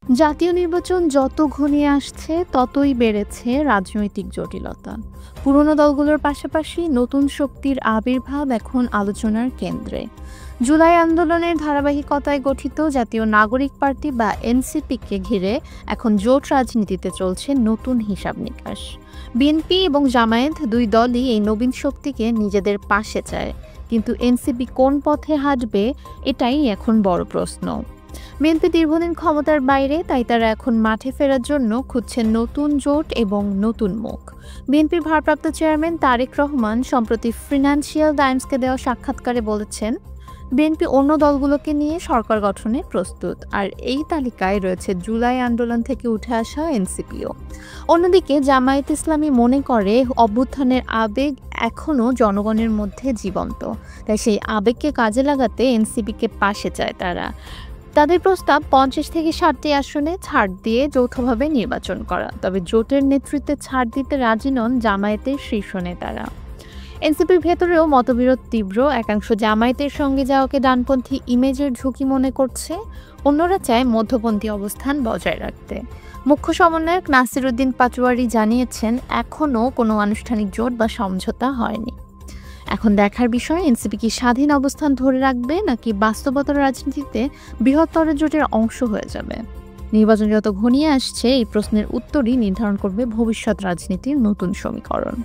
জাতীয় নির্বাচন যত ঘনিয়ে আসছে ততই বেড়েছে রাজনৈতিক জটিলতা। পুরনো দলগুলোর পাশাপাশি নতুন শক্তির আবির্ভাব এখন আলোচনার কেন্দ্রে। জুলাই আন্দোলনের ধারাবাহিকতায় গঠিত জাতীয় নাগরিক পার্টি বা এনসিপিকে ঘিরে এখন জোট রাজনীতিতে চলছে নতুন হিসাব নিকাশ। বিএনপি এবং জামায়াত দুই দলই এই নবীন শক্তিকে নিজেদের পাশে চায়, কিন্তু এনসিপি কোন পথে হাঁটবে এটাই এখন বড় প্রশ্ন। বিএনপি দীর্ঘদিন ক্ষমতার বাইরে, তাই তারা এখন মাঠে ফেরার জন্য খুঁজছেন নতুন জোট এবং নতুন মুখ। বিএনপির ভারপ্রাপ্ত চেয়ারম্যান তারেক রহমান সম্প্রতি ফিনান্সিয়াল টাইমসকে দেওয়া সাক্ষাৎকারে বলেছেন, বিএনপি অন্য দলগুলোকে নিয়ে সরকার গঠনে প্রস্তুত, আর এই তালিকায় রয়েছে জুলাই আন্দোলন থেকে উঠে আসা এনসিপিও। অন্যদিকে জামায়াত ইসলামী মনে করে অভ্যুত্থানের আবেগ এখনও জনগণের মধ্যে জীবন্ত, তাই সেই আবেগকে কাজে লাগাতে এনসিপিকে পাশে চায় তারা। তাদের প্রস্তাব 50 থেকে 60টি আসনে ছাড় দিয়ে যৌথভাবে নির্বাচন করা, তবে জোটের নেতৃত্বে ছাড় দিতে রাজি নন জামায়াতের শীর্ষ নেতারা। এনসিপির ভেতরেও মতবিরোধ তীব্র। একাংশ জামায়াতের সঙ্গে যাওয়াকে ডানপন্থী ইমেজের ঝুঁকি মনে করছে, অন্যরা চায় মধ্যপন্থী অবস্থান বজায় রাখতে। মুখ্য সমন্বয়ক নাসির উদ্দিন পাটোয়ারি জানিয়েছেন, এখনও কোনো আনুষ্ঠানিক জোট বা সমঝোতা হয়নি। এখন দেখার বিষয় এনসিপি কি স্বাধীন অবস্থান ধরে রাখবে নাকি বাস্তবতার রাজনীতিতে বৃহত্তর জোটের অংশ হয়ে যাবে। নির্বাচন যত ঘনিয়ে আসছে এই প্রশ্নের উত্তরই নির্ধারণ করবে ভবিষ্যৎ রাজনীতির নতুন সমীকরণ।